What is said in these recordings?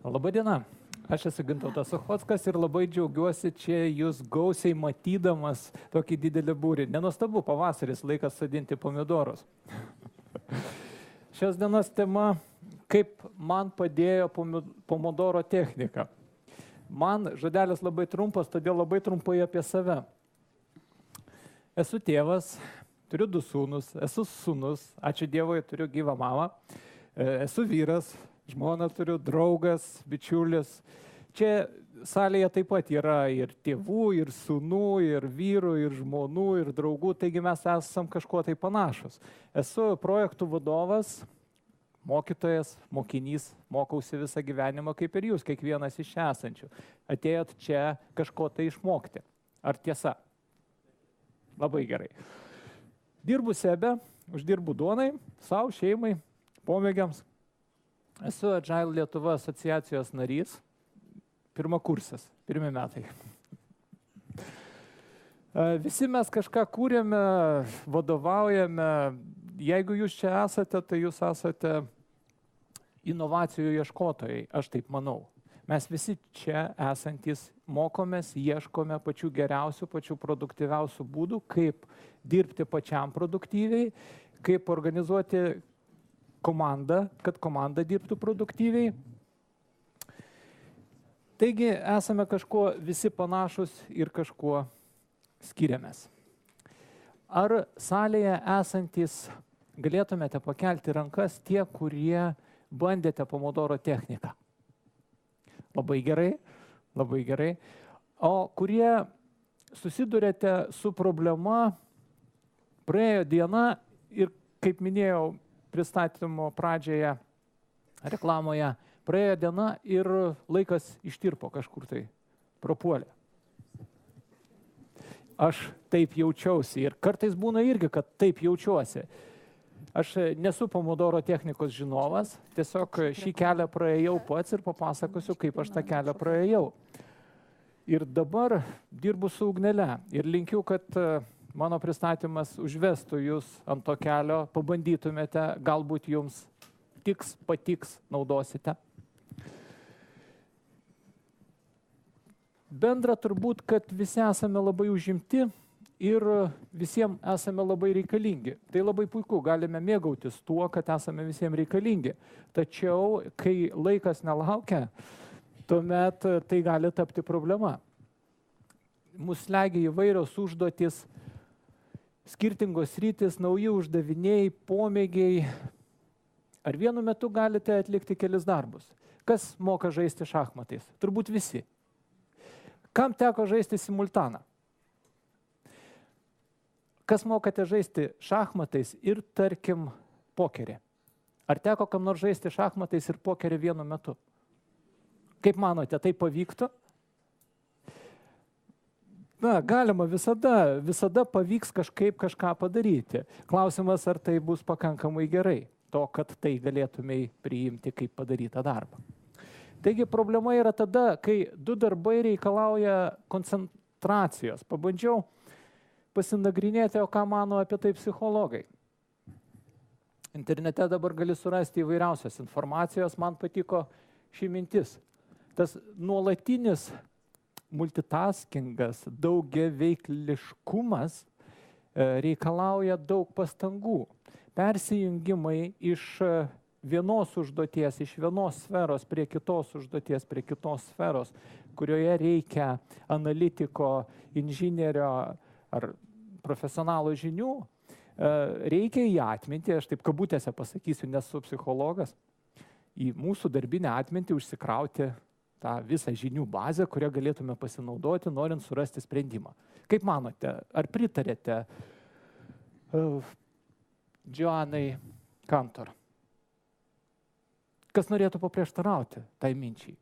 Labadiena. Aš esu Gintautas Suchockas ir labai džiaugiuosi čia jūs gausiai matydamas tokį didelį būrį. Nenuostabu, pavasaris, laikas sodinti pomidorus. Šios dienos tema, kaip man padėjo pomidoro technika. Man žodelis labai trumpas, todėl labai trumpai apie save. Esu tėvas, turiu 2 sūnus, esu sūnus, ačiū Dievui, turiu gyvą mamą, esu vyras, žmoną turiu, draugas, bičiulis. Čia salėje taip pat yra ir tėvų, ir sūnų, ir vyrų, ir žmonų, ir draugų, taigi mes esam kažkuo tai panašus. Esu projektų vadovas, mokytojas, mokinys, mokausi visą gyvenimą kaip ir jūs, kiekvienas iš esančių. Atėjot čia kažko tai išmokti. Ar tiesa? Labai gerai. Dirbu sebe, uždirbu duonai, savo šeimai, pomėgiams. Esu Agile Lietuva asociacijos narys, pirmakursis, 1 metai. Visi mes kažką kūrėme, vadovaujame. Jeigu jūs čia esate, tai jūs esate inovacijų ieškotojai, aš taip manau. Mes visi čia esantys mokomės, ieškome pačių geriausių, pačių produktyviausių būdų, kaip dirbti pačiam produktyviai, kaip organizuoti komandą, kad komanda dirbtų produktyviai. Taigi esame kažkuo visi panašus ir kažkuo skiriamės. Ar salėje esantys galėtumėte pakelti rankas tie, kurie bandėte pomodoro techniką? Labai gerai, labai gerai. O kurie susidurėte su problema, praėjo diena ir, kaip minėjau pristatymo pradžioje, reklamoje, praėjo diena ir laikas ištirpo kažkur tai, prapuolė. Aš taip jaučiausi ir kartais būna irgi, kad taip jaučiuosi. Aš nesu pomodoro technikos žinovas, tiesiog šį kelią praėjau pats ir papasakosiu, kaip aš tą kelią praėjau. Ir dabar dirbu su ugnele ir linkiu, kad mano pristatymas užvestų jūs ant to kelio, pabandytumėte, galbūt jums tiks, patiks, naudosite. Bendra turbūt, kad visi esame labai užimti ir visiems esame labai reikalingi. Tai labai puiku, galime mėgautis tuo, kad esame visiems reikalingi. Tačiau, kai laikas nelaukia, tuomet tai gali tapti problema. Mus slegia įvairios užduotys, skirtingos sritys, nauji uždaviniai, pomėgiai. Ar vienu metu galite atlikti kelis darbus? Kas moka žaisti šachmatais? Turbūt visi. Kam teko žaisti simultaną? Kas mokate žaisti šachmatais ir, tarkim, pokerį? Ar teko kam nors žaisti šachmatais ir pokerį vienu metu? Kaip manote, tai pavyktų? Na, galima visada pavyks kažką padaryti. Klausimas, ar tai bus pakankamai gerai, to, kad tai galėtumei priimti kaip padarytą darbą. Taigi problema yra tada, kai 2 darbai reikalauja koncentracijos. Pabandžiau pasinagrinėti, o ką mano apie tai psichologai. Internete dabar gali surasti įvairiausios informacijos, man patiko ši mintis. Tas nuolatinis multitaskingas, daugiaveikliškumas reikalauja daug pastangų. Persijungimai iš vienos užduoties, iš vienos sferos prie kitos užduoties, prie kitos sferos, kurioje reikia analitiko, inžinierio ar profesionalo žinių, reikia į atmintį, aš taip kabutėse pasakysiu, nesu psichologas, į mūsų darbinę atmintį užsikrauti tą visą žinių bazę, kurią galėtume pasinaudoti, norint surasti sprendimą. Kaip manote, ar pritarėte Joanai Kantor? Kas norėtų paprieštarauti tai minčiai?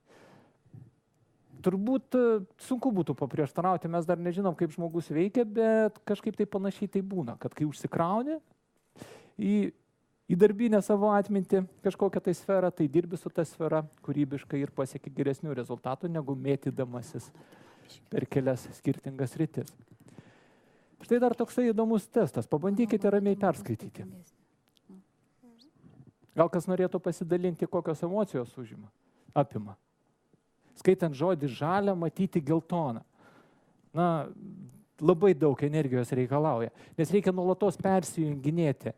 Turbūt sunku būtų paprieštarauti, mes dar nežinom, kaip žmogus veikia, bet kažkaip tai panašiai tai būna, kad kai užsikrauni į darbinę savo atmintį kažkokią tai sferą, tai dirbi su ta sfera kūrybiškai ir pasieki geresnių rezultatų, negu mėtydamasis per kelias skirtingas sritis. Štai dar toksai įdomus testas, pabandykite ramiai perskaityti. Gal kas norėtų pasidalinti, kokios emocijos užima? apima. Skaitant žodį žalia, matyti geltoną. Na, labai daug energijos reikalauja, nes reikia nuolatos persijunginėti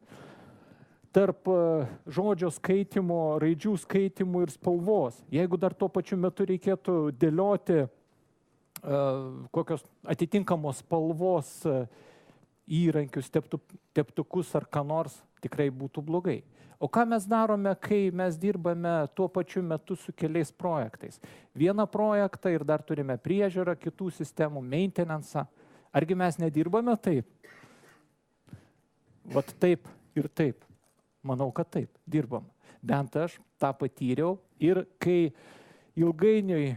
tarp žodžio skaitimo, raidžių skaitimų ir spalvos. Jeigu dar tuo pačiu metu reikėtų dėlioti kokios atitinkamos spalvos įrankius, teptukus ar ką nors, tikrai būtų blogai. O ką mes darome, kai mes dirbame tuo pačiu metu su keliais projektais? Vieną projektą ir dar turime priežiūrą, kitų sistemų, maintenance. Argi mes nedirbame taip? Vat taip ir taip. Manau, kad taip, dirbam. Bent aš tą patyriau ir kai ilgainiui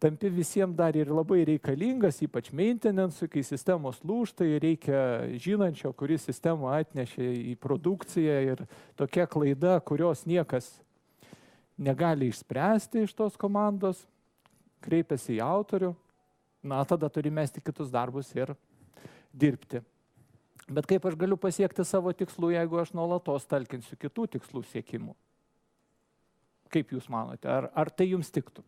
tampi visiems dar ir labai reikalingas, ypač maintenance, kai sistemos lūžta ir reikia žinančio, kuris sistemą atnešė į produkciją ir tokia klaida, kurios niekas negali išspręsti iš tos komandos, kreipiasi į autorių, na, tada turi mesti kitus darbus ir dirbti. Bet kaip aš galiu pasiekti savo tikslų, jeigu aš nuolatos talkinsiu kitų tikslų siekimų? Kaip jūs manote? Ar tai jums tiktų?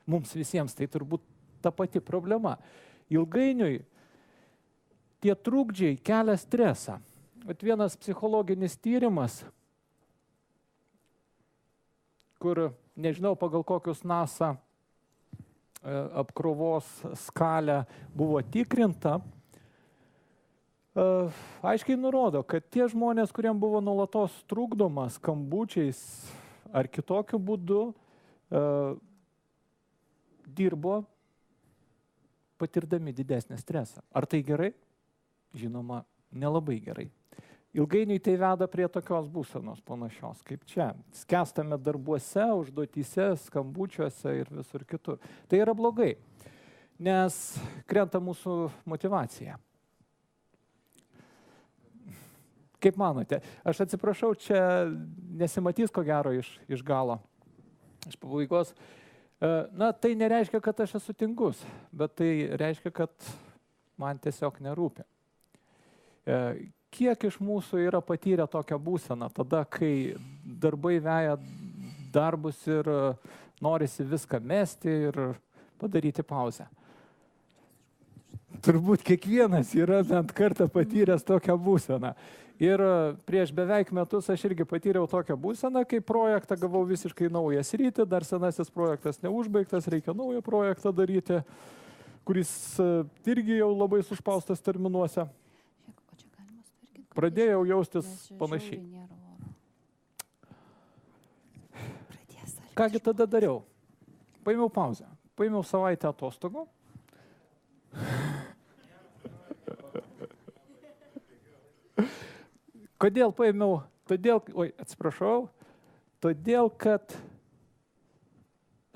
Mums visiems tai turbūt ta pati problema. Ilgainiui tie trukdžiai kelia stresą. Vat vienas psichologinis tyrimas, kur nežinau pagal kokius NASA apkrovos skalę buvo tikrinta, aiškiai nurodo, kad tie žmonės, kuriem buvo nuolatos trukdoma skambučiais ar kitokiu būdu, dirbo patirdami didesnį stresą. Ar tai gerai? Žinoma, nelabai gerai. Ilgainiui tai veda prie tokios būsenos panašios kaip čia. Skęstame darbuose, užduotyse, skambučiuose ir visur kitur. Tai yra blogai, nes krenta mūsų motyvacija. Kaip manote? Aš atsiprašau, čia nesimatys ko gero iš galo, iš pabaigos. Na, tai nereiškia, kad aš esu tingus, bet tai reiškia, kad man tiesiog nerūpi. Kiek iš mūsų yra patyrę tokią būseną, tada, kai darbai veja darbus ir norisi viską mesti ir padaryti pauzę? Turbūt kiekvienas yra bent kartą patyręs tokią būseną. Ir prieš beveik metus aš irgi patyriau tokią būseną, kai projektą gavau visiškai naują sritį, dar senasis projektas neužbaigtas, reikia naują projektą daryti, kuris irgi jau labai suspaustas terminuose. Pradėjau jaustis panašiai. Kągi tada dariau? Paėmiau pauzę, paėmiau savaitę atostogų. Kodėl paėmiau? Todėl, kad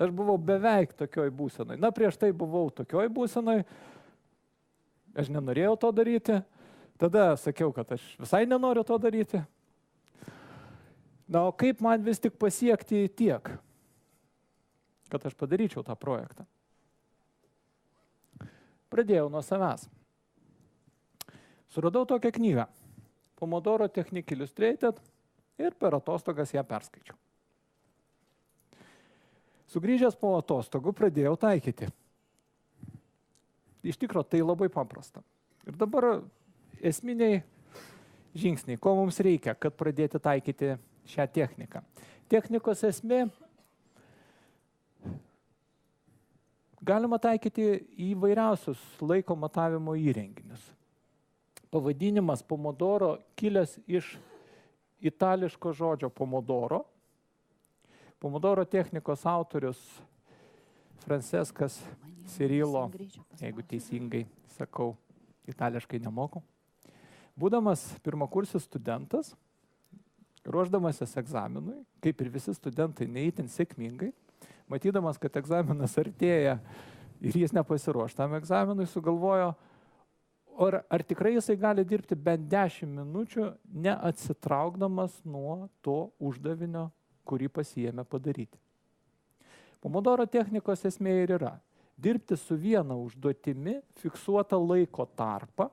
aš buvau beveik tokioj būsenoj. Na, prieš tai buvau tokioj būsenoj, aš nenorėjau to daryti, tada sakiau, kad aš visai nenoriu to daryti. Na, o kaip man vis tik pasiekti tiek, kad aš padaryčiau tą projektą? Pradėjau nuo savęs. Suradau tokią knygą. Pomodoro Technique Illustrated ir per atostogas ją perskaičiau. Sugrįžęs po atostogų pradėjau taikyti. Iš tikro tai labai paprasta. Ir dabar esminiai žingsniai, ko mums reikia, kad pradėti taikyti šią techniką. Technikos esmė galima taikyti įvairiausius laiko matavimo įrenginius. Pavadinimas Pomodoro kilęs iš itališko žodžio pomodoro. Pomodoro technikos autorius Franceskas Cirilo, jeigu teisingai sakau, itališkai nemoku. Būdamas pirmakursis studentas, ruošdamasis egzaminui, kaip ir visi studentai neįtin sėkmingai, matydamas, kad egzaminas artėja ir jis nepasiruoš tam egzaminui, sugalvojo, ar tikrai jisai gali dirbti bent 10 minučių, neatsitraukdamas nuo to uždavinio, kurį pasiėmė padaryti. Pomodoro technikos esmė ir yra dirbti su viena užduotimi, fiksuotą laiko tarpą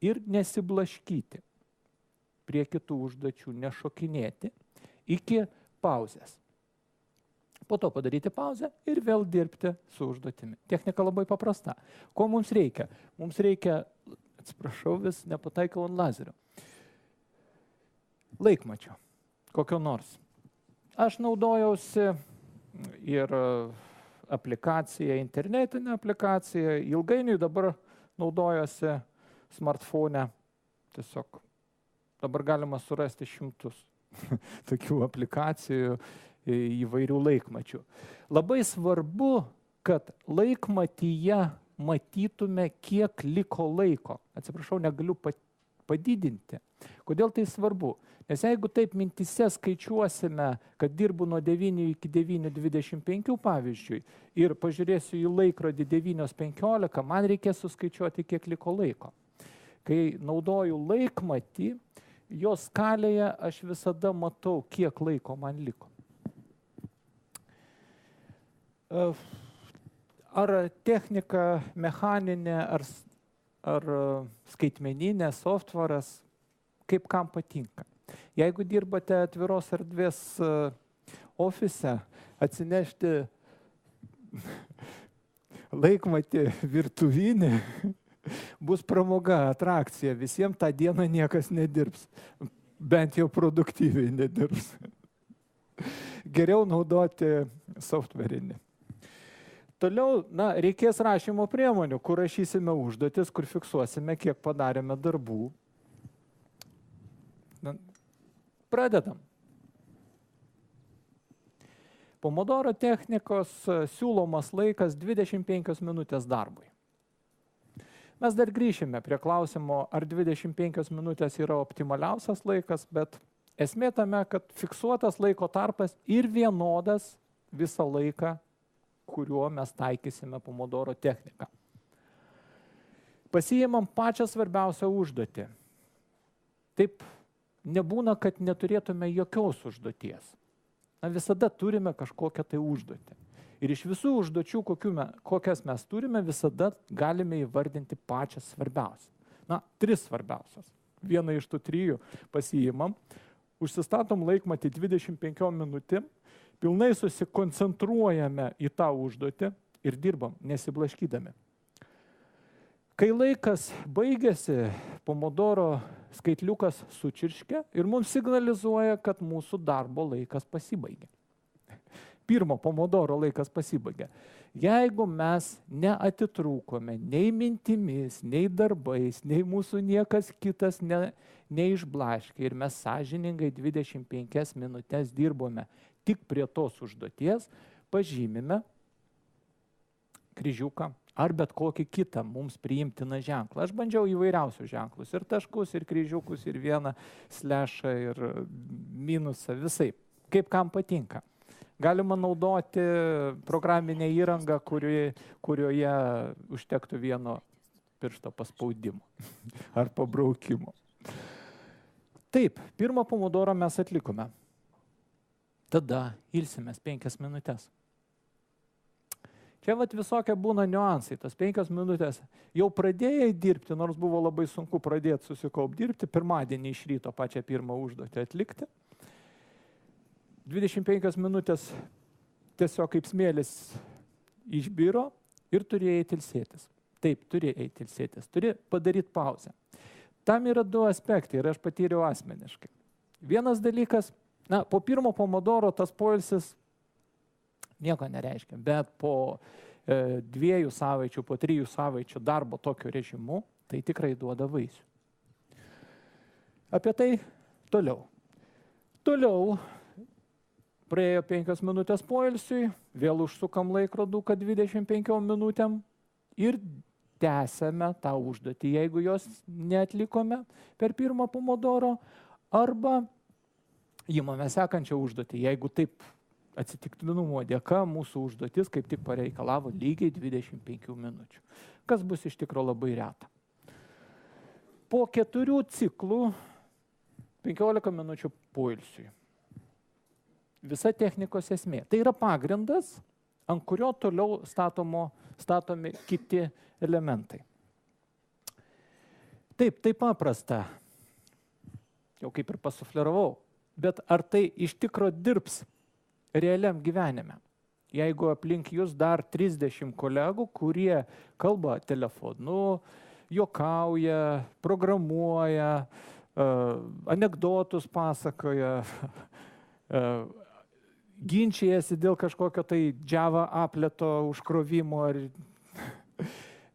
ir nesiblaškyti prie kitų užduočių, nešokinėti iki pauzės. Po to padaryti pauzę ir vėl dirbti su užduotimi. Technika labai paprasta. Ko mums reikia? Mums reikia, atsiprašau, vis nepataikau ant lazerio. Laikmačio. Kokio nors. Aš naudojausi ir aplikaciją, internetinę aplikaciją. Ilgainiui dabar naudojuosi smartphone. Tiesiog dabar galima surasti šimtus tokių aplikacijų įvairių laikmačių. Labai svarbu, kad laikmatyje matytume, kiek liko laiko. Atsiprašau, negaliu padidinti. Kodėl tai svarbu? Nes jeigu taip mintise skaičiuosime, kad dirbu nuo 9 iki 9:25 pavyzdžiui ir pažiūrėsiu į laikrodį 9:15, man reikės suskaičiuoti, kiek liko laiko. Kai naudoju laikmatį, jo skalėje aš visada matau, kiek laiko man liko. Ar technika mechaninė, ar skaitmeninė, softvaras, kaip kam patinka. Jeigu dirbate atviros erdvės ofise, atsinešti laikmatį virtuvinį bus pramoga, atrakcija. Visiems tą dieną niekas nedirbs. Bent jau produktyviai nedirbs. Geriau naudoti softverinį. Toliau, reikės rašymo priemonių, kur rašysime užduotis, kur fiksuosime, kiek padarėme darbų. Pradedam. Pomodoro technikos siūlomas laikas 25 minutės darbui. Mes dar grįšime prie klausimo, ar 25 minutės yra optimaliausias laikas, bet esmė tame, kad fiksuotas laiko tarpas ir vienodas visą laiką, kuriuo mes taikysime Pomodoro techniką. Pasiimam pačią svarbiausią užduotį. Taip nebūna, kad neturėtume jokios užduoties. Visada turime kažkokią tai užduotį. Ir iš visų užduočių, kokias mes turime, visada galime įvardinti pačią svarbiausią. 3 svarbiausias. Vieną iš tų 3 pasiimam, užsistatom laikmatį 25 minutėm, pilnai susikoncentruojame į tą užduotį ir dirbam, nesiblaškydami. Kai laikas baigėsi, Pomodoro skaitliukas sučirškia ir mums signalizuoja, kad mūsų darbo laikas pasibaigė. Pirmo Pomodoro laikas pasibaigė. Jeigu mes neatitrūkome nei mintimis, nei darbais, nei mūsų niekas kitas neišblaškė ir mes sąžiningai 25 minutės dirbome tik prie tos užduoties, pažymime kryžiuką ar bet kokį kitą mums priimtiną ženklą. Aš bandžiau įvairiausius ženklus, ir taškus, ir kryžiukus, ir vieną slešą, ir minusą, visai, kaip kam patinka. Galima naudoti programinę įrangą, kurioje užtektų vieno piršto paspaudimo ar pabraukimo. Taip, pirmą Pomodoro mes atlikome. Tada ilsimės 5 minutės. Čia visokie būna niuansai, tas 5 minutės jau pradėjai dirbti, nors buvo labai sunku pradėti susikaupt dirbti, pirmadienį iš ryto pačią pirmą užduotį atlikti. 25 minutės tiesiog kaip smėlis išbiro ir turėjai ilsėtis. Taip, turėjai ilsėtis, turi padaryti pauzę. Tam yra 2 aspektai ir aš patyriau asmeniškai. Vienas dalykas, po pirmo Pomodoro tas poilsis nieko nereiškia, bet po 2 savaičių, po 3 savaičių darbo tokiu režimu, tai tikrai duoda vaisių. Apie tai toliau. Toliau praėjo 5 minutės poilsiui, vėl užsukam laikroduką 25 minutėm ir tęsiame tą užduotį, jeigu jos neatlikome per pirmą Pomodoro, arba imame sekančią užduotį, jeigu taip atsitiktinumo dėka mūsų užduotis kaip tik pareikalavo lygiai 25 minučių, kas bus iš tikro labai reta. Po 4 ciklų 15 minučių poilsiui. Visa technikos esmė. Tai yra pagrindas, ant kurio toliau statomi kiti elementai. Taip, tai paprasta. Jau kaip ir pasufleravau. Bet ar tai iš tikro dirbs realiam gyvenime? jeigu aplink jūs dar 30 kolegų, kurie kalba telefonu, juokauja, programuoja, anekdotus pasakoja, ginčijasi dėl kažkokio tai Java apleto užkrovimo ar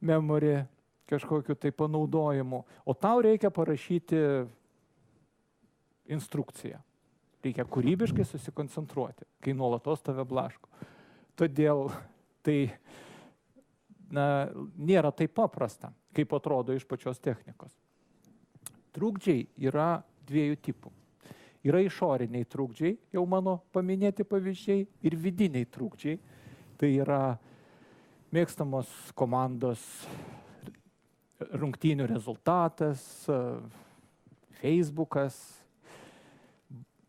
memory kažkokiu tai panaudojimu. O tau reikia parašyti instrukciją. Reikia kūrybiškai susikoncentruoti, kai nuolatos tave blaško. Todėl tai nėra taip paprasta, kaip atrodo iš pačios technikos. Trukdžiai yra dviejų tipų. Yra išoriniai trukdžiai, jau mano paminėti pavyzdžiai, ir vidiniai trukdžiai. Tai yra mėgstamos komandos rungtynių rezultatas, Facebookas,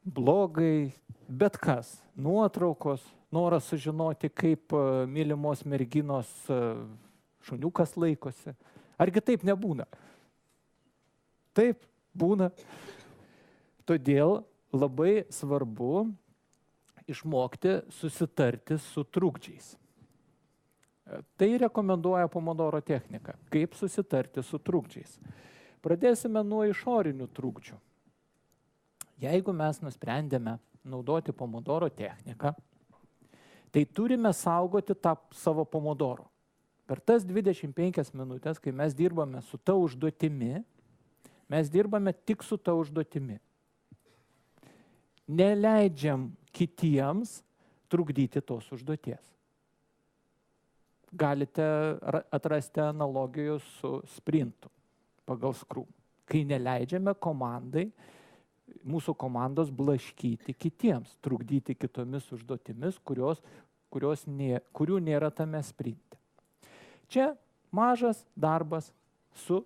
blogai, bet kas, nuotraukos, noras sužinoti, kaip mylimos merginos šuniukas laikosi. Argi taip nebūna? Taip, būna. Todėl labai svarbu išmokti susitarti su trukdžiais. Tai rekomenduoja Pomodoro technika, kaip susitarti su trukdžiais. Pradėsime nuo išorinių trukdžių. Jeigu mes nusprendėme naudoti Pomodoro techniką, tai turime saugoti tą savo Pomodoro. Per tas 25 minutės, kai mes dirbame su ta užduotimi, mes dirbame tik su ta užduotimi. Neleidžiam kitiems trukdyti tos užduoties. Galite atrasti analogijų su sprintu pagal Scrum, kai neleidžiame komandai, mūsų komandos blaškyti kitiems, trukdyti kitomis užduotimis, kurių nėra tame sprinte. Čia mažas darbas su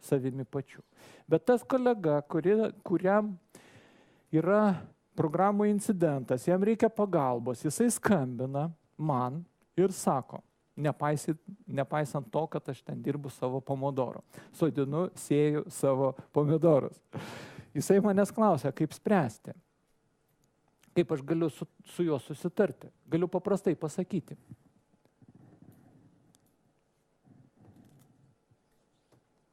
savimi pačiu. Bet tas kolega, kuriam yra programų incidentas, jam reikia pagalbos, jisai skambina man ir sako, nepaisant to, kad aš ten dirbu savo pomodoro, sodinu, sėju savo pomidorus. Jisai manęs klausia, kaip spręsti, kaip aš galiu su juo susitarti. Galiu paprastai pasakyti.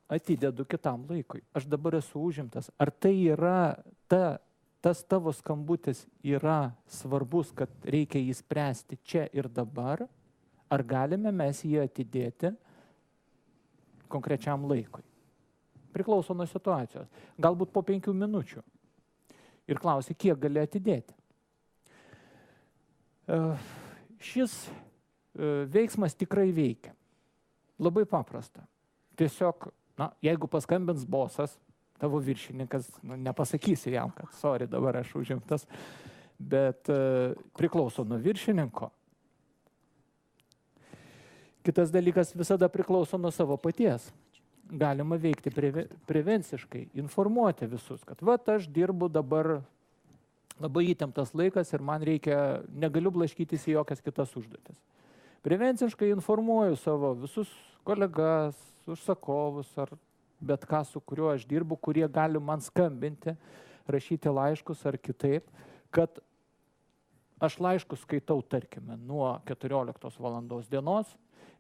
Atidedu kitam laikui. Aš dabar esu užimtas. Ar tai yra tas tavo skambutis yra svarbus, kad reikia jį spręsti čia ir dabar, ar galime mes jį atidėti konkrečiam laikui? Priklauso nuo situacijos. Galbūt po 5 minučių. Ir klausi, kiek gali atidėti. Šis veiksmas tikrai veikia. Labai paprasta. Tiesiog, jeigu paskambins bosas, tavo viršininkas, nepasakysi jam, kad sorry, dabar aš užimtas, bet priklauso nuo viršininko. Kitas dalykas visada priklauso nuo savo paties. Galima veikti prevenciškai, informuoti visus, kad aš dirbu dabar labai įtemptas laikas ir man reikia, negaliu blaškytis į jokias kitas užduotis. Prevenciškai informuoju savo visus kolegas, užsakovus ar bet ką, su kuriuo aš dirbu, kurie gali man skambinti, rašyti laiškus ar kitaip, kad aš laiškus skaitau, tarkime, nuo 14 valandos dienos,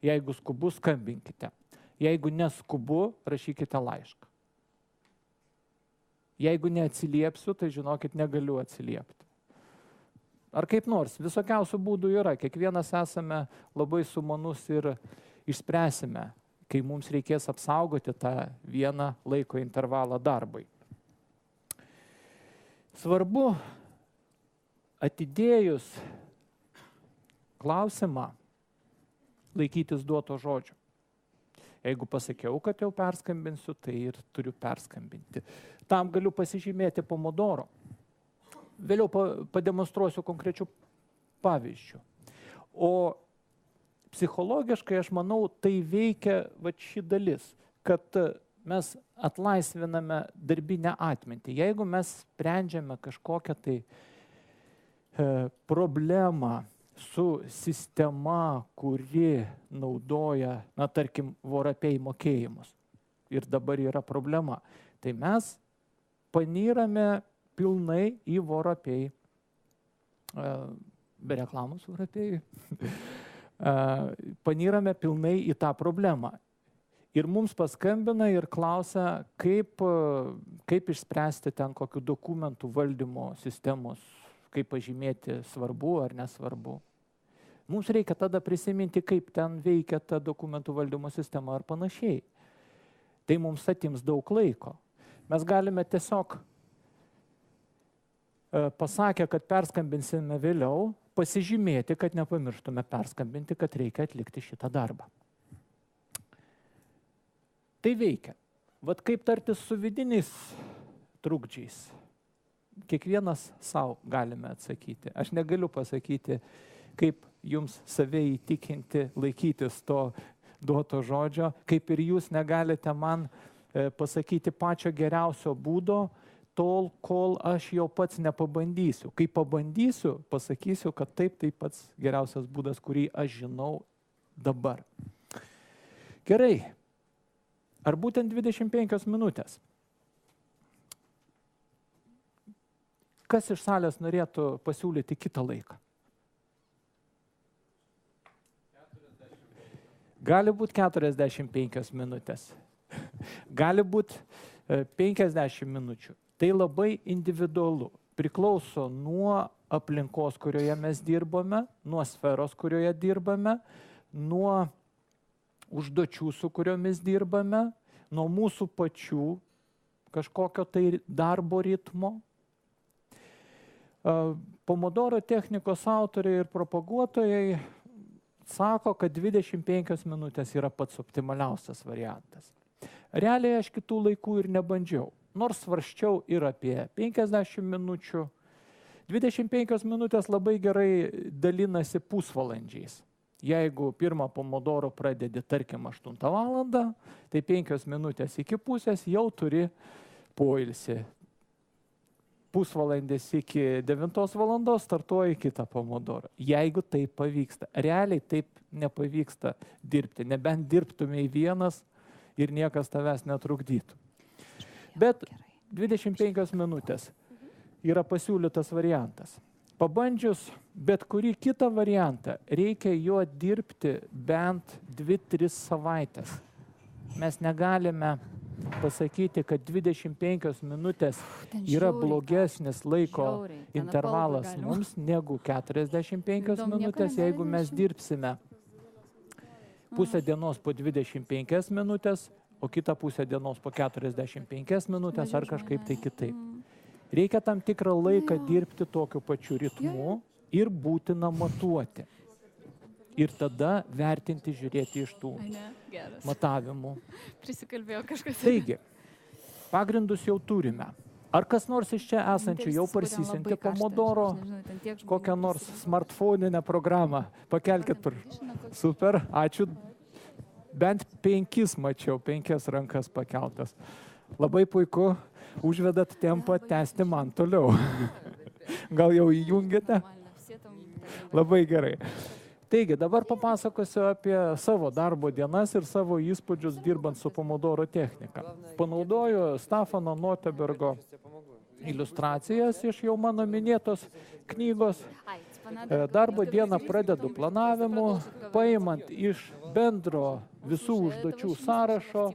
jeigu skubu, skambinkite. Jeigu neskubu, rašykite laišką. Jeigu neatsiliepsiu, tai žinokit, negaliu atsiliepti. Ar kaip nors, visokiausių būdų yra, kiekvienas esame labai sumanus ir išspręsime, kai mums reikės apsaugoti tą vieną laiko intervalą darbui. Svarbu atidėjus klausimą laikytis duoto žodžio. Jeigu pasakiau, kad jau perskambinsiu, tai ir turiu perskambinti. Tam galiu pasižymėti Pomodoro. Vėliau pademonstruosiu konkrečių pavyzdžių. O psichologiškai, aš manau, tai veikia ši dalis, kad mes atlaisviname darbinę atmintį. Jeigu mes sprendžiame kažkokią tai problemą su sistema, kuri naudoja, tarkim, VoraPay mokėjimus, ir dabar yra problema, tai mes panyrame pilnai į VoraPay be reklamos Europėjui, panyrame pilnai į tą problemą. Ir mums paskambina ir klausia, kaip išspręsti ten kokių dokumentų valdymo sistemos, kaip pažymėti svarbu ar nesvarbu. Mums reikia tada prisiminti, kaip ten veikia ta dokumentų valdymo sistema ar panašiai. Tai mums atims daug laiko. Mes galime tiesiog pasakę, kad perskambinsime vėliau, pasižymėti, kad nepamirštume perskambinti, kad reikia atlikti šitą darbą. Tai veikia. Vat kaip tartis su vidiniais trukdžiais. Kiekvienas savo galime atsakyti. Aš negaliu pasakyti, kaip jums save įtikinti, laikytis to duoto žodžio, kaip ir jūs negalite man pasakyti pačio geriausio būdo, tol, kol aš jau pats nepabandysiu. Kai pabandysiu, pasakysiu, kad taip, tai pats geriausias būdas, kurį aš žinau dabar. Gerai. Ar būtent 25 minutės? Kas iš salės norėtų pasiūlyti kitą laiką? Gali būti 45 minutės. Gali būti 50 minučių. Tai labai individualu. Priklauso nuo aplinkos, kurioje mes dirbame, nuo sferos, kurioje dirbame, nuo užduočių, su kuriomis dirbame, nuo mūsų pačių kažkokio tai darbo ritmo. Pomodoro technikos autoriai ir propaguotojai sako, kad 25 minutės yra pats optimaliausias variantas. Realiai aš kitų laikų ir nebandžiau. Nors svarščiau ir apie 50 minučių. 25 minutės labai gerai dalinasi pusvalandžiais. Jeigu pirmą pomodoro pradedi, tarkim, 8 valandą, tai 5 minutės iki pusės jau turi poilsį. Pusvalandis iki 9 valandos startuoji kitą pomodorą. Jeigu taip pavyksta. Realiai taip nepavyksta dirbti. Nebent dirbtumei vienas ir niekas tavęs netrukdytų. Bet 25 minutės yra pasiūlytas variantas. Pabandžius bet kurį kitą variantą, reikia juo dirbti bent 2-3 savaitės. Mes negalime pasakyti, kad 25 minutės yra blogesnis laiko intervalas mums negu 45 minutės, jeigu mes dirbsime pusę dienos po 25 minutės, o kitą pusę dienos po 45 minutės ar kažkaip tai kitaip. Reikia tam tikrą laiką dirbti tokiu pačiu ritmu ir būtina matuoti. Ir tada vertinti, žiūrėti iš tų matavimų. Prisikalbėjo kažkas. Taigi, pagrindus jau turime. Ar kas nors iš čia esančių jau parsisiuntė Pomodoro kokią nors smartphoninę programą? Pakelkit. Super, ačiū. Bent 5 mačiau, 5 rankas pakeltas. Labai puiku, užvedat tempą tęsti man toliau. Gal jau įjungėte? Labai gerai. Taigi, dabar papasakosiu apie savo darbo dienas ir savo įspūdžius dirbant su Pomodoro technika. Panaudoju Stefano Notebergo iliustracijas iš jau mano minėtos knygos. Darbo dieną pradedu planavimu, paimant iš bendro visų užduočių sąrašo,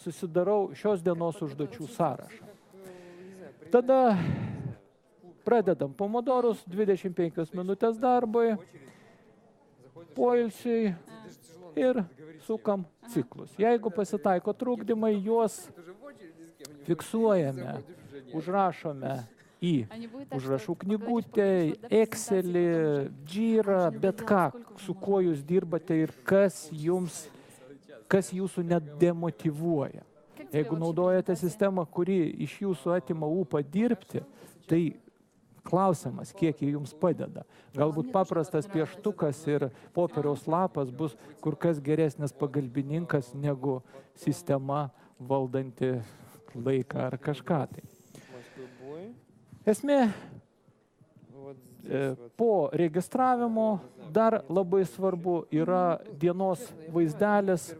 susidarau šios dienos užduočių sąrašą. Tada pradedam pomodorus, 25 minutės darbui, poilsiui ir sukam ciklus. Jeigu pasitaiko trukdymai, juos fiksuojame, užrašome į užrašų knygutę, Excelį, Jira, bet ką, su kuo jūs dirbate ir kas jūsų nedemotyvuoja. Jeigu naudojate sistemą, kuri iš jūsų atima ūpą dirbti, tai klausimas, kiek jie jums padeda. Galbūt paprastas pieštukas ir popieriaus lapas bus kur kas geresnis pagalbininkas negu sistema valdanti laiką ar kažką tai. Esmė, po registravimo dar labai svarbu yra dienos vaizdelis.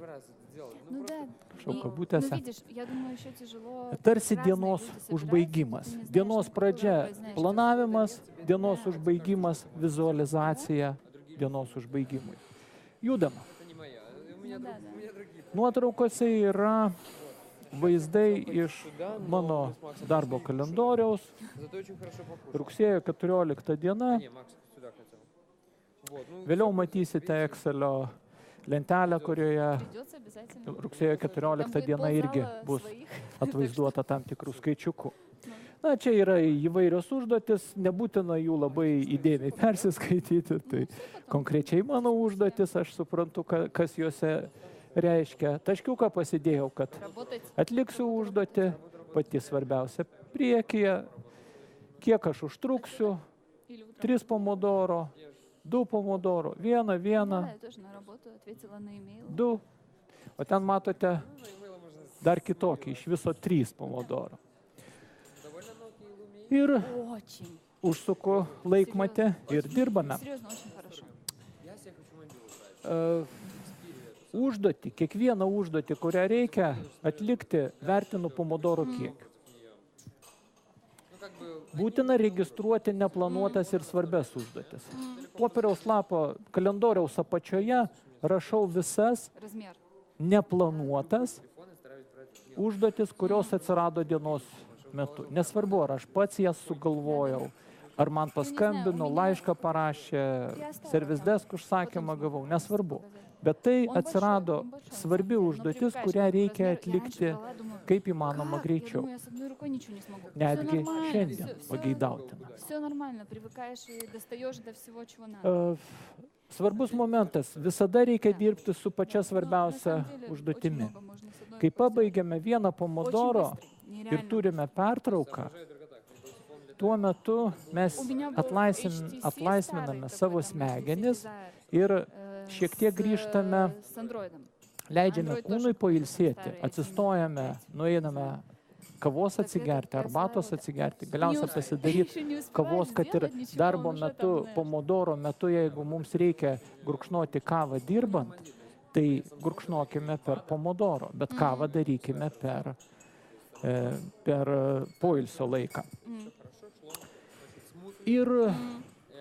prašau, Ну, kabutėse. видишь, я думаю, еще тяжело. Tarsi разные dienos люди собираются, užbaigimas. ты не знаешь, Dienos на какую pradžia роль, знаешь, planavimas, dienos užbaigimas vizualizacija dienos užbaigimui. Judam. Ну, да, да. Nuotraukose yra vaizdai iš mano darbo kalendoriaus. Rugsėjo 14 diena. Vėliau matysite Excelio lentelę, kurioje Придется обязательно. rugsėjo 14 diena irgi bus своих. atvaizduota tam tikrų skaičiukų. Na, čia yra įvairios užduotis, nebūtina jų labai įdėmiai persiskaityti, tai konkrečiai mano užduotis, aš suprantu, kas juose reiškia. Taškiuką pasidėjau, kad Работать. atliksiu užduotį, pati svarbiausia priekyje, kiek aš užtruksiu, Или утром. 3 pomodoro, 2 pomodoro, 1, Да, 1, я тоже на работу ответила на имейл. 2. O ten matote dar kitokį, iš viso 3 pomodoro. Ir Очень. užsuku laikmatį ir dirbame. Серьезно, очень хорошо. Užduotį, kiekvieną užduotį, kurią reikia atlikti, vertinu pomodoro kiekiu. Būtina registruoti neplanuotas ir svarbias užduotis. Popieriaus lapo kalendoriaus apačioje rašau visas Размер. neplanuotas užduotis, kurios atsirado dienos metu. Nesvarbu, ar aš pats jas sugalvojau, ar man paskambino, laišką parašė, service desk užsakymą gavau, nesvarbu. Bet tai atsirado svarbi užduotis, kurią reikia atlikti kaip įmanoma greičiau. Я с одной рукой ничего не смогу. Netgi šiandien pageidautina. Все нормально, привыкаешь и достаешь до всего, чего надо. Svarbus momentas. Visada reikia dirbti su pačia svarbiausia užduotimi. Kai pabaigiame vieną pomodoro ir turime pertrauką, tuo metu mes atlaisviname savo smegenis ir šiek tiek grįžtame, leidžiame kūnui pailsėti, atsistojame, nueiname kavos atsigerti, arbatos atsigerti, galiausiai pasidaryti kavos, kad ir darbo metu, pomodoro metu, jeigu mums reikia gurkšnoti kavą dirbant, tai gurkšnokime per pomodoro, bet kavą darykime per poilsio laiką. Ir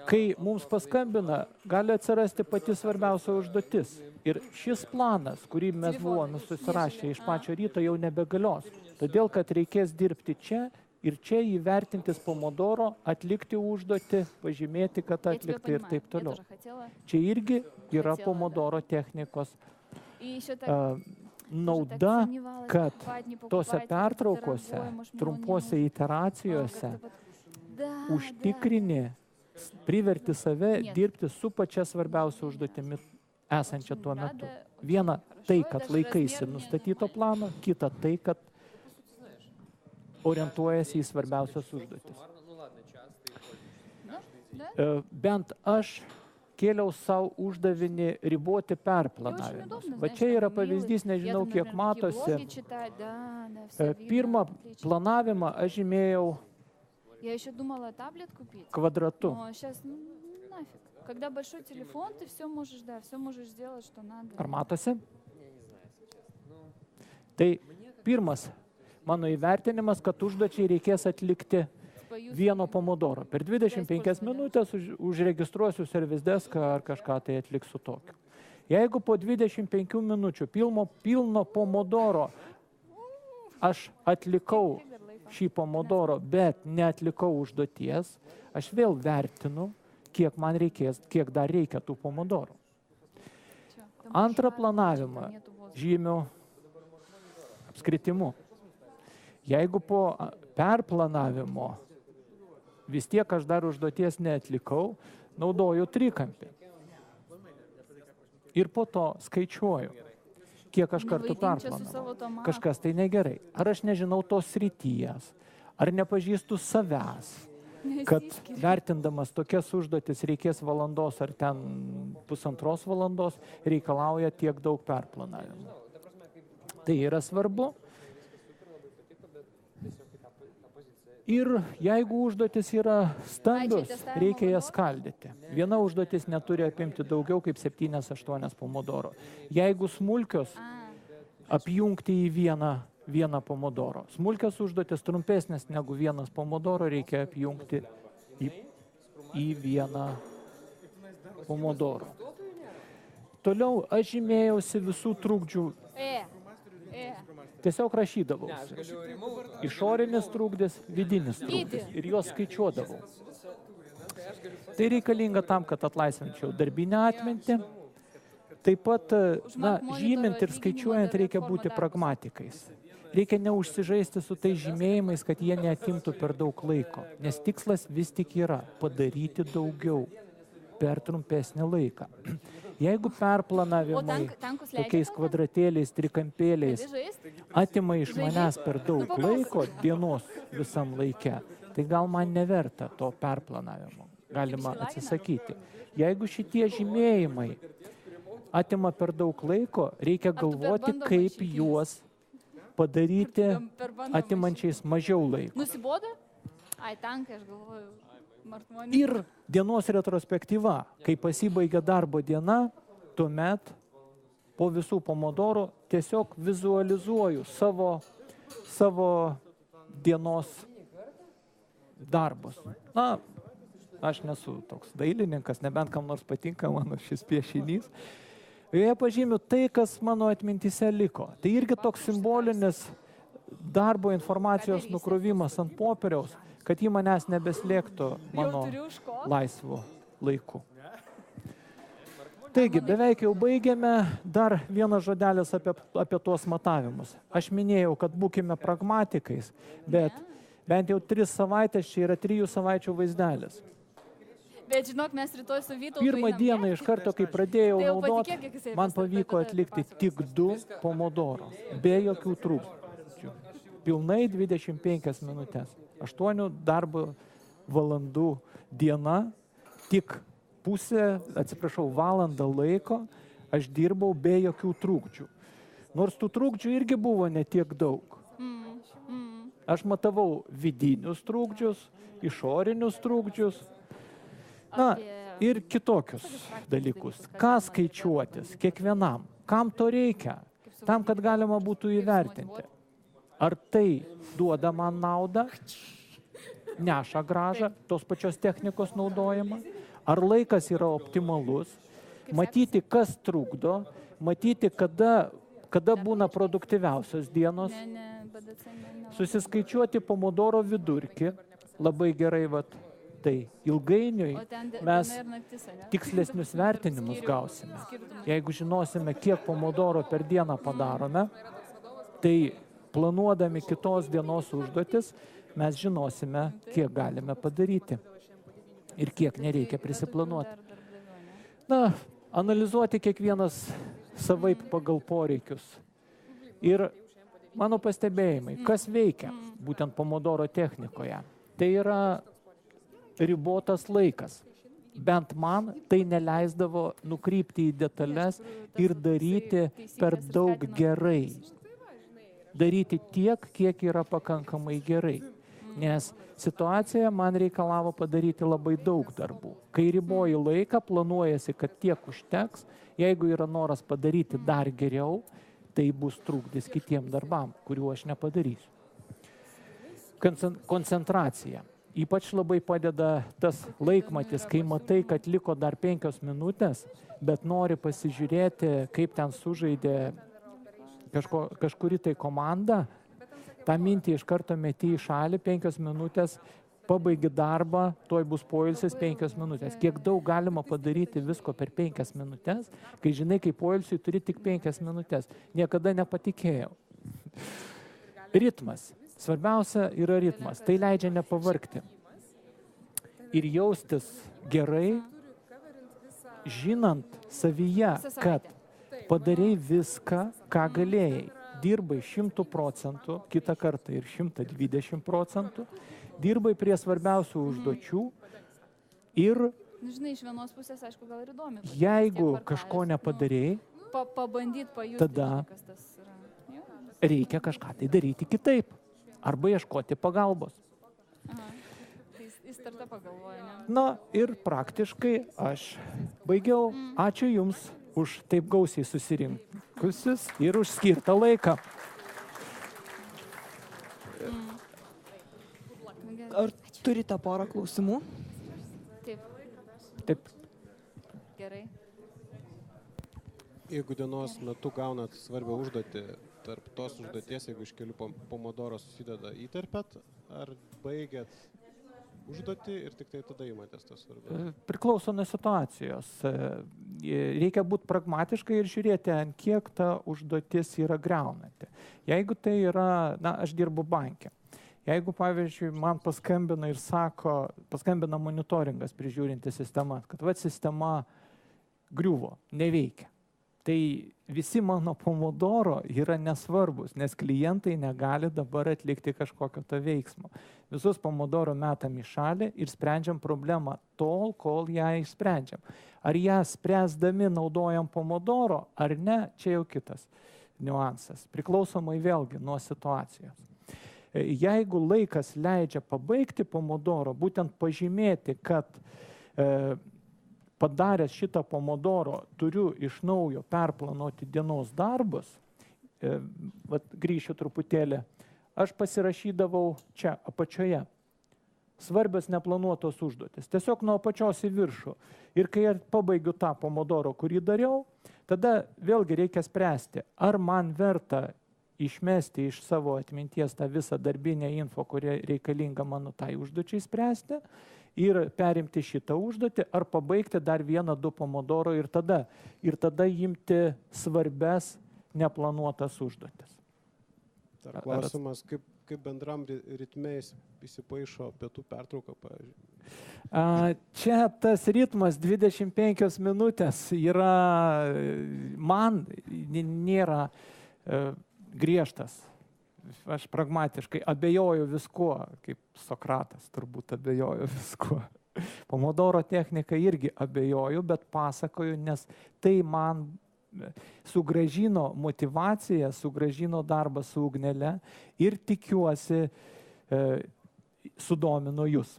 kai mums paskambina, gali atsirasti pati svarbiausia užduotis. Ir šis planas, kurį mes buvome susirašę iš pačio ryto, jau nebegalios. Todėl, kad reikės dirbti čia ir čia įvertintis pomodoro, atlikti užduotį, pažymėti, kad atlikti ir taip toliau. Čia irgi yra pomodoro technikos nauda, kad tose pertraukose, trumpose iteracijose užtikrini, priverti save dirbti su pačia svarbiausia užduotimi esančia tuo metu. Viena tai, kad laikaisi nustatyto plano, kita tai, kad orientuojasi į svarbiausias užduotis. Bent aš kėliau savo uždavinį riboti perplanavimus. Va čia yra pavyzdys, nežinau, kiek matosi. Pirmą planavimą aš žymėjau kvadratu. Когда большой телефон, ты все можешь, да, все можешь сделать, что надо. Ar matosi? Tai pirmas mano įvertinimas, kad užduočiai reikės atlikti vieno pomodoro. Per 25 minutės užregistruosiu service deską ar kažką tai atliksiu tokio. Jeigu po 25 minučių pilno pomodoro aš atlikau šį pomodoro, bet neatlikau užduoties, aš vėl vertinu, kiek man reikės, kiek dar reikia tų pomodorų. Antrą planavimą žymiu apskritimu. Jeigu po perplanavimo vis tiek aš dar užduoties neatlikau, naudoju trikampį. Ir po to skaičiuoju, kiek aš kartų perplanavau. Kažkas tai negerai. Ar aš nežinau tos srities, ar nepažįstu savęs, kad vertindamas tokias užduotis reikės valandos ar ten 1,5 valandos, reikalauja tiek daug perplanavimo. Tai yra svarbu. Ir jeigu užduotis yra stambios, reikia jas skaldyti. Viena užduotis neturi apimti daugiau kaip 7-8 pomodoro. Jeigu smulkios, apjungti į vieną pomodoro. Smulkias užduotis, trumpesnės negu vienas pomodoro, reikia apjungti į vieną pomodoro. Toliau aš žymėjausi visų trukdžių. Tiesiog rašydavau. Išorinis trukdis, vidinis trukdis. Ir juos skaičiuodavau. Tai reikalinga tam, kad atlaisvinčiau darbinę atmintį. Taip pat, žymint ir skaičiuojant reikia būti pragmatikais. Reikia neužsižaisti su tais žymėjimais, kad jie neatimtų per daug laiko. Nes tikslas vis tik yra padaryti daugiau per trumpesnį laiką. Jeigu perplanavimai tokiais kvadratėliais, trikampėliais atima iš manęs per daug laiko dienos visam laike, tai gal man neverta to perplanavimo. Galima atsisakyti. Jeigu šitie žymėjimai atima per daug laiko, reikia galvoti, kaip juos padaryti atimančiais mažiau laiko. Nusibodo? Ai, tankai, aš galvoju. Ir dienos retrospektyva, kai pasibaigia darbo diena, tuomet po visų pomodorų tiesiog vizualizuoju savo dienos darbus. Aš nesu toks dailininkas, nebent kam nors patinka mano šis piešinys. Joje pažymiu tai, kas mano atmintyse liko. Tai irgi toks simbolinis darbo informacijos nukrovimas ant popieriaus, kad jį manęs nebeslėgtų mano laisvu laiku. Taigi, beveik jau baigėme. Dar vienas žodelis apie tuos matavimus. Aš minėjau, kad būkime pragmatikais, bet bent jau 3 savaitės čia yra 3 savaičių vaizdelis. Bet žinok, mes rytoj su Vytautu Pirmą dieną iš karto, kai pradėjau naudoti, man pavyko atlikti tik 2 pomodoro, be jokių trukdžių. Pilnai 25 minutės. 8 darbo valandų diena, tik valandą laiko aš dirbau be jokių trukdžių. Nors tų trukdžių irgi buvo ne tiek daug. Aš matavau vidinius trukdžius, išorinius trukdžius, ir kitokius dalykus. Ką skaičiuotis kiekvienam? Kam to reikia? Tam, kad galima būtų įvertinti. Ar tai duoda man naudą, neša grąžą, tos pačios technikos naudojimą, ar laikas yra optimalus, matyti, kas trukdo, matyti, kada būna produktyviausios dienos, susiskaičiuoti pomodoro vidurkį, labai gerai, tai ilgainiui mes tikslesnius vertinimus gausime. Jeigu žinosime, kiek pomodoro per dieną padarome, tai planuodami kitos dienos užduotis, mes žinosime, kiek galime padaryti ir kiek nereikia prisiplanuoti. Analizuoti kiekvienas savaip pagal poreikius. Ir mano pastebėjimai, kas veikia būtent pomodoro technikoje, tai yra ribotas laikas. Bent man tai neleisdavo nukrypti į detalės ir daryti per daug gerai. Daryti tiek, kiek yra pakankamai gerai. Nes situacija man reikalavo padaryti labai daug darbų. Kai riboji laiką, planuojasi, kad tiek užteks. Jeigu yra noras padaryti dar geriau, tai bus trukdis kitiem darbam, kurių aš nepadarysiu. Koncentracija. Ypač labai padeda tas laikmatis, kai matai, kad liko dar 5 minutės, bet nori pasižiūrėti, kaip ten sužaidė kažkuri tai komanda, tą mintį iš karto meti į šalį, 5 minutės, pabaigi darbą, toj bus poilsis 5 minutės. Kiek daug galima padaryti visko per 5 minutės, kai žinai, kai poilsiui turi tik 5 minutės. Niekada nepatikėjau. Ritmas. Svarbiausia yra ritmas. Tai leidžia nepavargti. Ir jaustis gerai, žinant savyje, kad padarei viską, ką galėjai. Dirbai 100%, kitą kartą ir 120%, dirbai prie svarbiausių užduočių ir žinai, iš vienos pusės, aišku, gal ir įdomi. Jeigu kažko nepadarei, tada reikia kažką tai daryti kitaip arba ieškoti pagalbos. Jis tarta pagalvoja, ne? Ir praktiškai aš baigiau. Ačiū Jums už taip gausiai susirinkusius ir už skirtą laiką. Ar turite porą klausimų? Taip, Taip. gerai. Jeigu dienos metu gaunat svarbią užduotį, tarp tos užduoties, jeigu iš kelių pomodoro susideda, įterpėt, ar baigėt užduotį ir tik tai tada įmatės tos svarbios? Priklauso nuo situacijos. Reikia būti pragmatiškai ir žiūrėti, ant kiek ta užduotis yra greunanti. Jeigu tai yra, aš dirbu banke. Jeigu, pavyzdžiui, man paskambina ir sako, paskambina monitoringas prižiūrinti sistemą, kad sistema griuvo, neveikia. Tai visi mano pomodoro yra nesvarbus, nes klientai negali dabar atlikti kažkokio to veiksmo. Visus pomodoro metam į šalį ir sprendžiam problemą tol, kol ją išsprendžiam. Ar ją spręsdami naudojam pomodoro, ar ne, čia jau kitas niuansas. Priklausomai vėlgi nuo situacijos. Jeigu laikas leidžia pabaigti pomodoro, būtent pažymėti, kad padaręs šitą pomodoro turiu iš naujo perplanuoti dienos darbus, grįšiu truputėlį, aš pasirašydavau čia apačioje. Svarbios neplanuotos užduotis. Tiesiog nuo apačios į viršų. Ir kai pabaigiu tą pomodoro, kurį dariau, tada vėlgi reikia spręsti, ar man verta išmesti iš savo atminties tą visą darbinę info, kurie reikalinga mano tai užduočiai spręsti, ir perimti šitą užduotį, ar pabaigti dar 1-2 pomodoro ir tada imti svarbes neplanuotas užduotis. Dar klausimas, kaip bendram ritme įsipaišo pietų pertrauką, pavyzdžiui? Čia tas ritmas 25 minutės yra, man nėra griežtas. Aš pragmatiškai abejoju viskuo, kaip Sokratas turbūt abejoju viskuo. Pomodoro technika irgi abejoju, bet pasakoju, nes tai man sugrąžino motivaciją, sugrąžino darbą su ugnele ir tikiuosi sudomino jūs.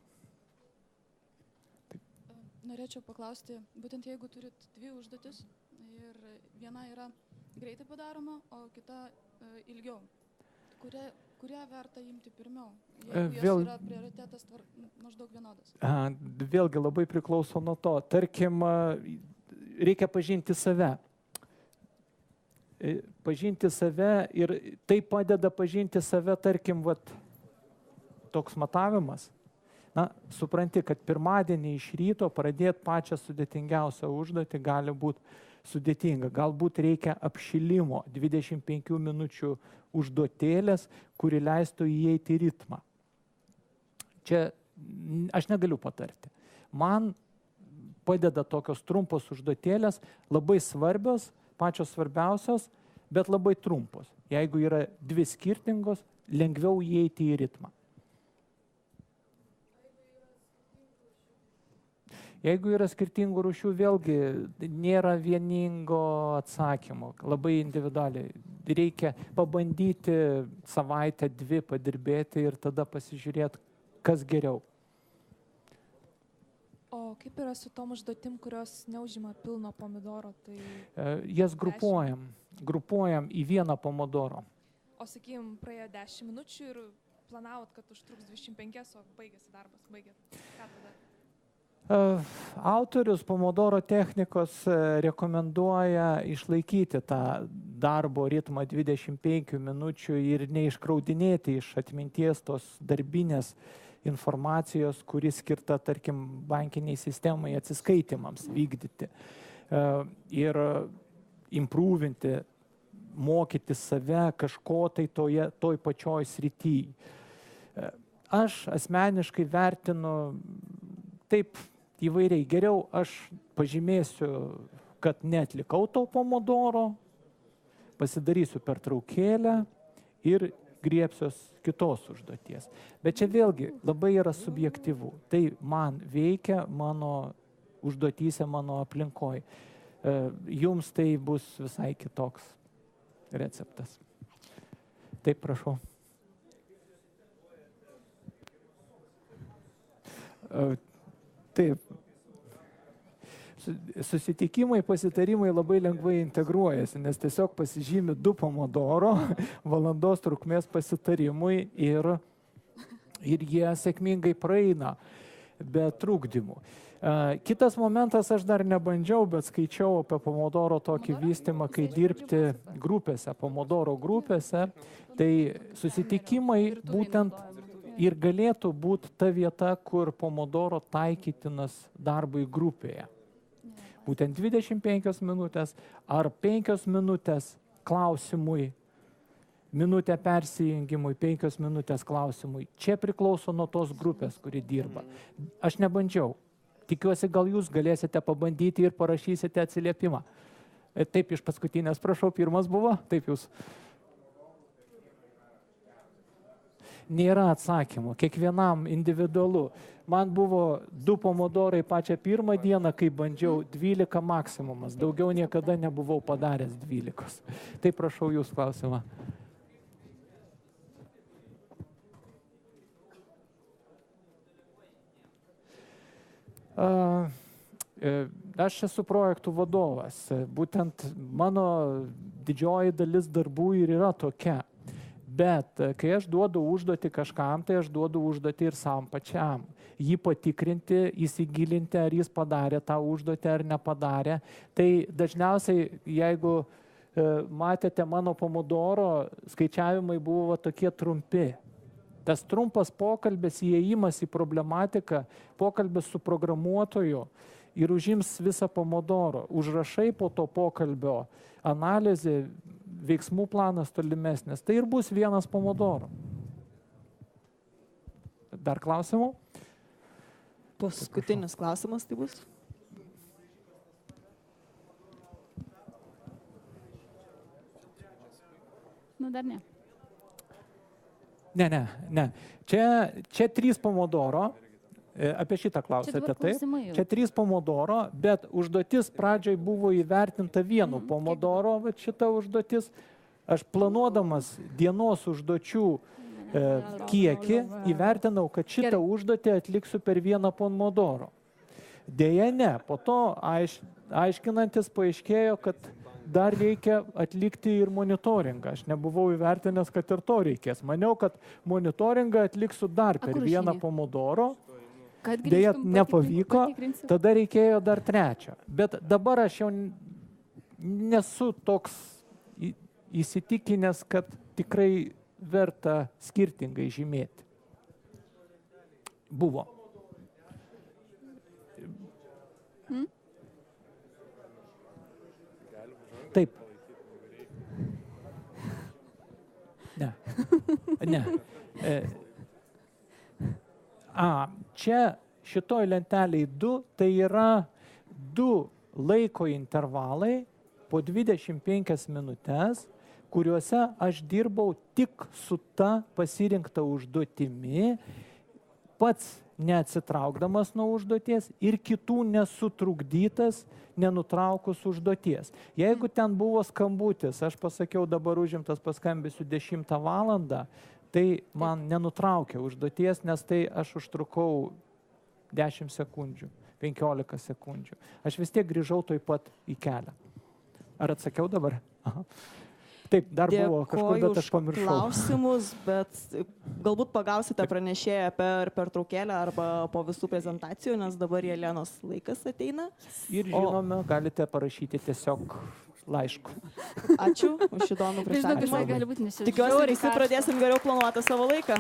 Norėčiau paklausti, būtent jeigu turit 2 užduotis ir viena yra greitai padaroma, o kita ilgiau. Kurią verta imti pirmiau? Jeigu jos yra prioritetas maždaug vienodas. Vėlgi labai priklauso nuo to. Tarkim, reikia pažinti save. Pažinti save ir tai padeda pažinti save, tarkim, toks matavimas. Supranti, kad pirmadienį iš ryto pradėti pačią sudėtingiausią užduotį gali būti sudėtinga. Galbūt reikia apšilimo 25 minučių užduotėlės, kuri leistų įeiti į ritmą. Čia aš negaliu patarti. Man padeda tokios trumpos užduotėlės, labai svarbios, pačios svarbiausios, bet labai trumpos. Jeigu yra 2 skirtingos, lengviau įeiti į ritmą. Jeigu yra skirtingų rūšių, vėlgi nėra vieningo atsakymo, labai individualiai. Reikia pabandyti savaitę, 2 padirbėti ir tada pasižiūrėti, kas geriau. O kaip yra su tom užduotim, kurios neužima pilno pomodoro? Jas grupuojam į vieną pomodoro. O sakykim, praėjo 10 minučių ir planavot, kad užtruks 25, o baigėsi darbas. Ką tada? Autorius pomodoro technikos rekomenduoja išlaikyti tą darbo ritmą 25 minučių ir neiškraudinėti iš atminties tos darbinės informacijos, kuri skirta, tarkim, bankiniai sistemai atsiskaitimams vykdyti ir improvinti, mokyti save kažko tai toj pačioj srity. Aš asmeniškai vertinu taip įvairiai. Geriau aš pažymėsiu, kad neatlikau to pomodoro, pasidarysiu pertraukėlę ir griebsiuos kitos užduoties. Bet čia vėlgi labai yra subjektyvu. Tai man veikia mano užduotyse, mano aplinkoj. Jums tai bus visai kitoks receptas. Taip, prašau. Taip. Susitikimai, pasitarimai labai lengvai integruojasi, nes tiesiog pasižymi 2 pomodoro valandos trukmės pasitarimui ir jie sėkmingai praeina be trukdymų. Kitas momentas, aš dar nebandžiau, bet skaičiau apie pomodoro tokį vystymą, kai dirbti grupėse, pomodoro grupėse, tai susitikimai būtent ir galėtų būti ta vieta, kur pomodoro taikytinas darbui grupėje. Būtent 25 minutės ar 5 minutės klausimui, minutė persijungimui, 5 minutės klausimui. Čia priklauso nuo tos grupės, kuri dirba. Aš nebandžiau. Tikiuosi, gal jūs galėsite pabandyti ir parašysite atsiliepimą. Taip, iš paskutinės, prašau, pirmas buvo. Taip jūs. Nėra atsakymų, kiekvienam individualu. Man buvo 2 pomodorai pačią pirmą dieną, kai bandžiau 12 maksimumas. Daugiau niekada nebuvau padaręs 12. Taip, prašau, jūs klausimą. Aš esu projektų vadovas. Būtent mano didžioji dalis darbų ir yra tokia. Bet kai aš duodu užduotį kažkam, tai aš duodu užduotį ir sam pačiam. Jį patikrinti, įsigilinti, ar jis padarė tą užduotį ar nepadarė. Tai dažniausiai, jeigu matėte mano pomodoro, skaičiavimai buvo tokie trumpi. Tas trumpas pokalbis, įėjimas į problematiką, pokalbis su programuotoju ir užims visą pomodoro. Užrašai po to pokalbio, analizė, veiksmų planas tolimesnis. Tai ir bus 1 pomodoro. Dar klausimų? Paskutinis klausimas tai bus. Nu, dar ne. Ne. Čia 3 pomodoro. Apie šitą klausėte, taip? Čia 3 pomodoro, bet užduotis pradžioj buvo įvertinta 1 pomodoro, va šita užduotis. Aš planuodamas dienos užduočių kiekį įvertinau, kad šitą užduotį atliksiu per 1 pomodoro. Deja ne, po to aiškinantis paaiškėjo, kad dar reikia atlikti ir monitoringą. Aš nebuvau įvertinęs, kad ir to reikės. Maniau, kad monitoringą atliksiu dar per 1 pomodoro. Deja, nepavyko, tada reikėjo dar 3. Bet dabar aš jau nesu toks įsitikinęs, kad tikrai verta skirtingai žymėti. Buvo. Taip. Ne. Čia šitoj lentelėj 2, tai yra 2 laiko intervalai po 25 minutės, kuriuose aš dirbau tik su ta pasirinkta užduotimi, pats neatsitraukdamas nuo užduoties ir kitų nesutrukdytas, nenutraukus užduoties. Jeigu ten buvo skambutis, aš pasakiau, dabar užimtas, paskambisiu 10 valandą, tai man nenutraukė užduoties, nes tai aš užtrukau 10 sekundžių, 15 sekundžių. Aš vis tiek grįžau toj pat į kelią. Ar atsakiau dabar? Aha. Taip, dar buvo kažkur, bet aš pamiršau. Dėkoju už klausimus, bet galbūt pagausite pranešėją per pertraukėlę arba po visų prezentacijų, nes dabar Jelenos laikas ateina. Ir žinome, galite parašyti tiesiog laišku. Ačiū už įdomų pristatymą. Tikiuosi, visi pradėsim geriau planuoti savo laiką.